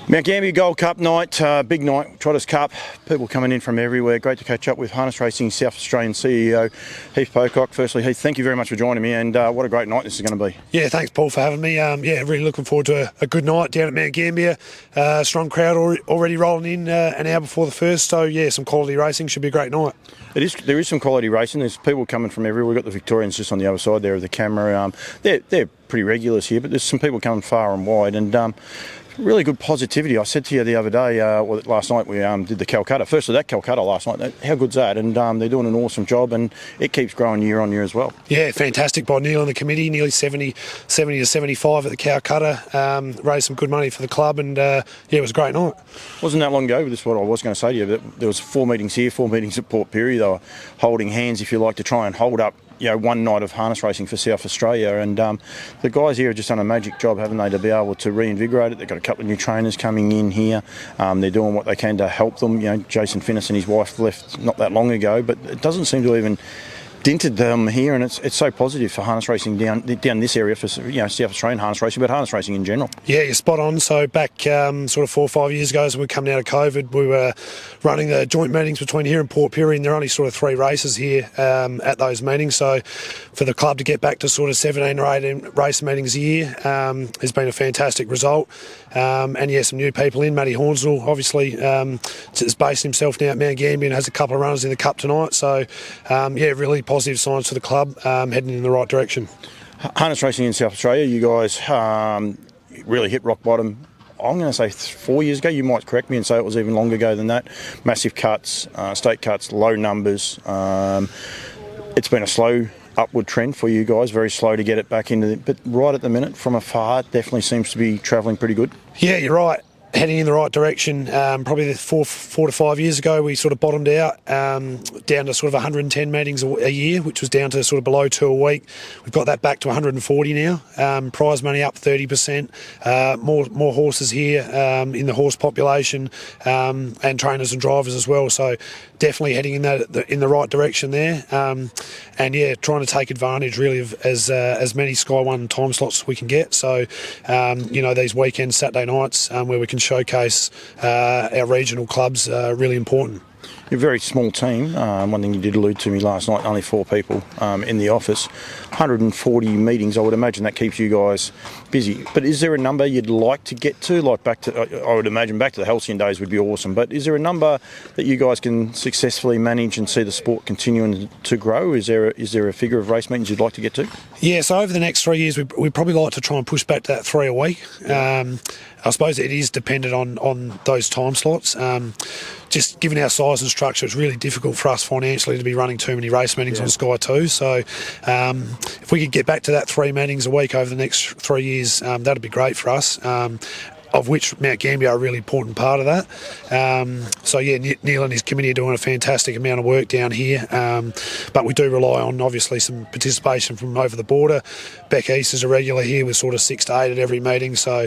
Mount Gambier Gold Cup night, big night, Trotters Cup, people coming in from everywhere. Great to catch up with Harness Racing South Australian CEO Heath Pocock. Firstly, Heath, thank you very much for joining me, and what a great night this is going to be. Yeah, thanks Paul for having me. Really looking forward to a good night down at Mount Gambier. Strong crowd already rolling in an hour before the first, so yeah, some quality racing, should be a great night. There is some quality racing. There's people coming from everywhere. We've got the Victorians just on the other side there of the camera. They're pretty regulars here, but there's some people coming far and wide, and really good positivity. I said to you the other day, last night we did the Calcutta. Firstly, that Calcutta last night, how good's that? And they're doing an awesome job, and it keeps growing year on year as well. Yeah, fantastic by Neil and the committee. Nearly 70 to 75 at the Calcutta. Raised some good money for the club, and it was a great night. Wasn't that long ago, this is what I was going to say to you, that there was 4 meetings here, 4 meetings at Port Pirie. They were holding hands, if you like, to try and hold up one night of harness racing for South Australia, and the guys here have just done a magic job, haven't they, to be able to reinvigorate it. They've got a couple of new trainers coming in here. They're doing what they can to help them. Jason Finnis and his wife left not that long ago, but it doesn't seem to even dented them here, and it's so positive for harness racing down this area for South Australian harness racing, but harness racing in general. Yeah, you're spot on. So back sort of 4 or 5 years ago, as we come out of COVID, we were running the joint meetings between here and Port Pirie, and there are only sort of 3 races here at those meetings. So for the club to get back to sort of 17 or 18 race meetings a year has been a fantastic result. And yeah, some new people in. Matty Hornswell obviously has based himself now at Mount Gambier and has a couple of runners in the Cup tonight. So really positive signs for the club, heading in the right direction. Harness racing in South Australia, you guys really hit rock bottom. I'm going to say 4 years ago. You might correct me and say it was even longer ago than that. Massive cuts, state cuts, low numbers. It's been a slow upward trend for you guys, very slow to get it back into it, but right at the minute, from afar, it definitely seems to be travelling pretty good. Yeah, you're right. Heading in the right direction. Probably 4 to 5 years ago, we sort of bottomed out down to sort of 110 meetings a year, which was down to sort of below 2 a week. We've got that back to 140 now. Prize money up 30%. More horses here in the horse population, and trainers and drivers as well. So definitely heading in the right direction there. And yeah, trying to take advantage really of as many Sky One time slots as we can get. So these weekends, Saturday nights, where we can showcase our regional clubs, really important. You're a very small team. One thing you did allude to me last night, only 4 people in the office. 140 meetings, I would imagine that keeps you guys busy. But is there a number you'd like to get to? Like I would imagine back to the halcyon days would be awesome. But is there a number that you guys can successfully manage and see the sport continuing to grow? Is there a figure of race meetings you'd like to get to? Yeah, so over the next 3 years, we'd probably like to try and push back to that 3 a week. I suppose it is dependent on those time slots. Just given our size and structure, it's really difficult for us financially to be running too many race meetings on Sky 2. So if we could get back to that 3 meetings a week over the next 3 years, that'd be great for us. Of which Mount Gambier are a really important part of that. So yeah, Neil and his committee are doing a fantastic amount of work down here, but we do rely on obviously some participation from over the border. Beck East is a regular here with sort of 6 to 8 at every meeting, so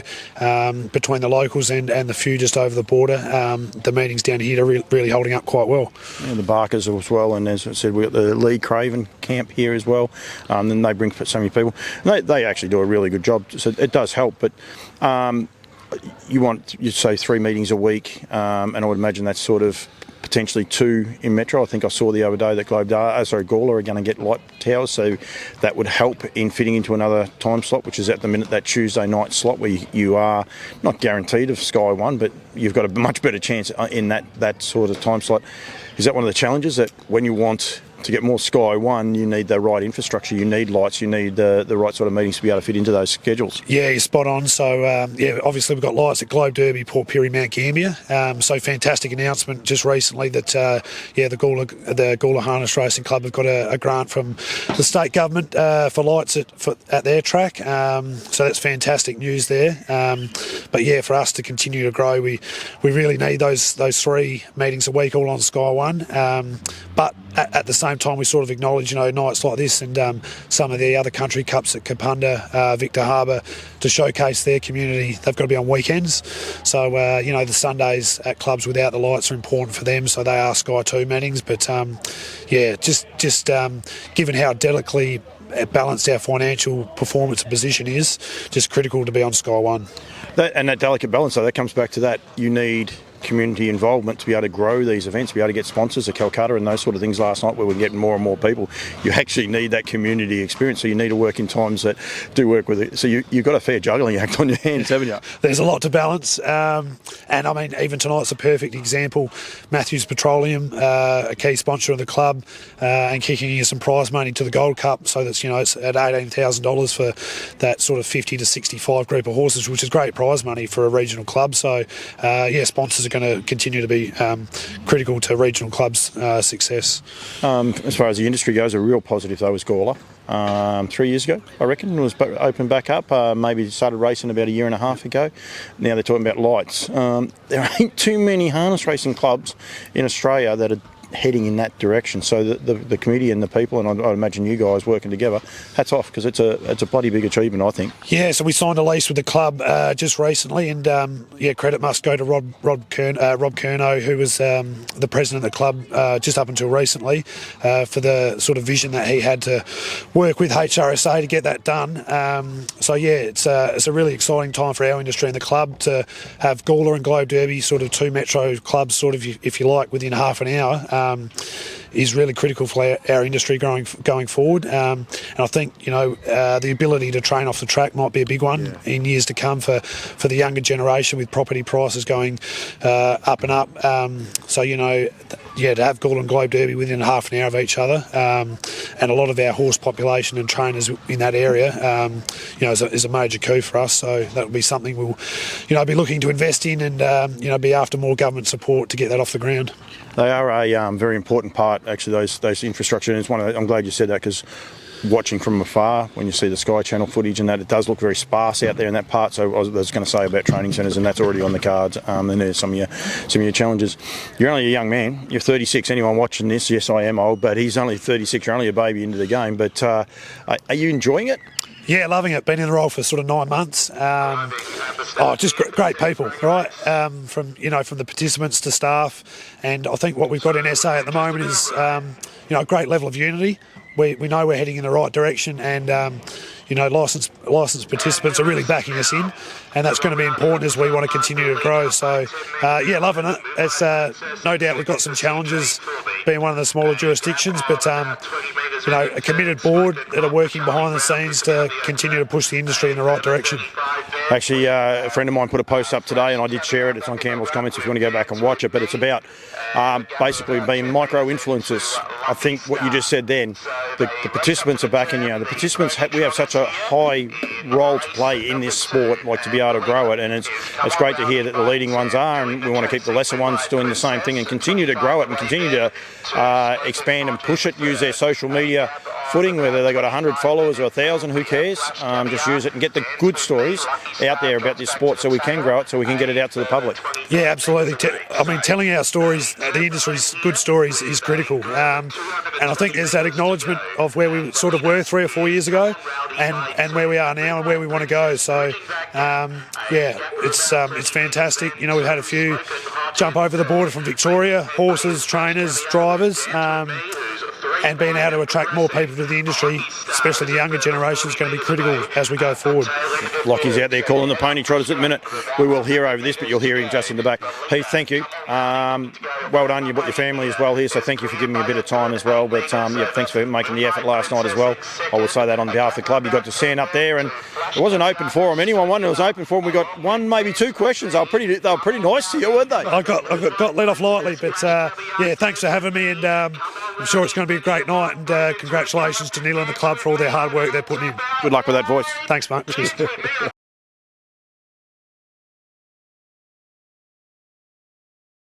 between the locals and the few just over the border, the meetings down here are really holding up quite well. Yeah, the Barkers as well, and as I said, we've got the Lee Craven camp here as well, and they bring so many people. They actually do a really good job, so it does help, but you'd say 3 meetings a week, and I would imagine that's sort of potentially 2 in Metro. I think I saw the other day that Gawler are going to get light towers, so that would help in fitting into another time slot, which is at the minute that Tuesday night slot where you are not guaranteed of Sky One, but you've got a much better chance in that sort of time slot. Is that one of the challenges, that when you want to get more Sky One, you need the right infrastructure, you need lights, you need the right sort of meetings to be able to fit into those schedules? Yeah, you're spot on. So, obviously we've got lights at Globe Derby, Port Pirie, Mount Gambier. So fantastic announcement just recently that, the Gawler Harness Racing Club have got a grant from the state government for lights at their track. So that's fantastic news there. But yeah, for us to continue to grow, we really need those 3 meetings a week all on Sky One. But at the same time, we sort of acknowledge, nights like this and some of the other country cups at Kapunda, Victor Harbour, to showcase their community. They've got to be on weekends. So, the Sundays at clubs without the lights are important for them. So they are Sky 2 meetings. But, just given how delicately balanced our financial performance and position is just critical to be on Sky One. That delicate balance, though, that comes back to that. You need community involvement to be able to grow these events, to be able to get sponsors, a Calcutta and those sort of things last night where we're getting more and more people. You actually need that community experience, so you need to work in times that do work with it. So you've got a fair juggling act on your hands, haven't you? There's a lot to balance, and I mean, even tonight's a perfect example. Matthews Petroleum, a key sponsor of the club, and kicking in some prize money to the Gold Cup, so that's, it's at $18,000 for that sort of 50 to 65 group of horses, which is great prize money for a regional club. So sponsors are going to continue to be critical to regional clubs' success. As far as the industry goes, a real positive though was Gawler. 3 years ago, I reckon, it was opened back up. Maybe started racing about a year and a half ago. Now they're talking about lights. There ain't too many harness racing clubs in Australia that are heading in that direction. So the committee and the people, and I'd imagine you guys working together, hats off, because it's a bloody big achievement, I think. Yeah, so we signed a lease with the club just recently, and credit must go to Rob Curnow, who was the president of the club just up until recently, for the sort of vision that he had to work with HRSA to get that done. It's a really exciting time for our industry and the club to have Gawler and Globe Derby, sort of two metro clubs, sort of, if you like, within half an hour. Is really critical for our industry going forward, and I think the ability to train off the track might be a big one in years to come for the younger generation, with property prices going up and up. To have Gawler and Globe Derby within half an hour of each other, and a lot of our horse population and trainers in that area, is a major coup for us. So that will be something we'll be looking to invest in, and be after more government support to get that off the ground. They are a very important part, actually, those infrastructure. And I'm glad you said that, because watching from afar, when you see the Sky Channel footage and that, it does look very sparse out there in that part. So I was going to say about training centres, and that's already on the cards. And there's some of your challenges. You're only a young man. You're 36. Anyone watching this, yes, I am old, but he's only 36. You're only a baby into the game. But are you enjoying it? Yeah, loving it. Been in the role for sort of 9 months. Just great people, right? From the participants to staff, and I think what we've got in SA at the moment is a great level of unity. We know we're heading in the right direction, and licensed participants are really backing us in, and that's going to be important as we want to continue to grow. So loving it. It's no doubt we've got some challenges being one of the smaller jurisdictions, but a committed board that are working behind the scenes to continue to push the industry in the right direction. Actually, a friend of mine put a post up today, and I did share it. It's on Campbell's Comments if you want to go back and watch it. But it's about basically being micro-influencers. I think what you just said then, the participants are backing you. The participants, we have such a high role to play in this sport, like to be able to grow it. And it's great to hear that the leading ones are, and we want to keep the lesser ones doing the same thing and continue to grow it and continue to expand and push it, use their social media footing, whether they've got 100 followers or 1,000, who cares? Just use it and get the good stories out there about this sport, so we can grow it, so we can get it out to the public. Yeah, absolutely. Telling our stories, the industry's good stories, is critical. And I think there's that acknowledgement of where we sort of were 3 or 4 years ago, and where we are now and where we want to go. So, it's fantastic. We've had a few jump over the border from Victoria, horses, trainers, drivers, and being able to attract more people to the industry, especially the younger generation, is going to be critical as we go forward. Lockie's out there calling the pony trotters at the minute. We will hear over this, but you'll hear him just in the back. Heath, thank you. Well done. You've got your family as well here, so thank you for giving me a bit of time as well. But thanks for making the effort last night as well. I will say that on behalf of the club. You got to stand up there, and it wasn't open forum. Anyone wondered it was open forum. We got one, maybe two questions. They were pretty nice to you, weren't they? I got let off lightly, but thanks for having me, and I'm sure it's going to be a great night, and congratulations to Neil and the club for all their hard work they're putting in. Good luck with that voice. Thanks, mate. Cheers.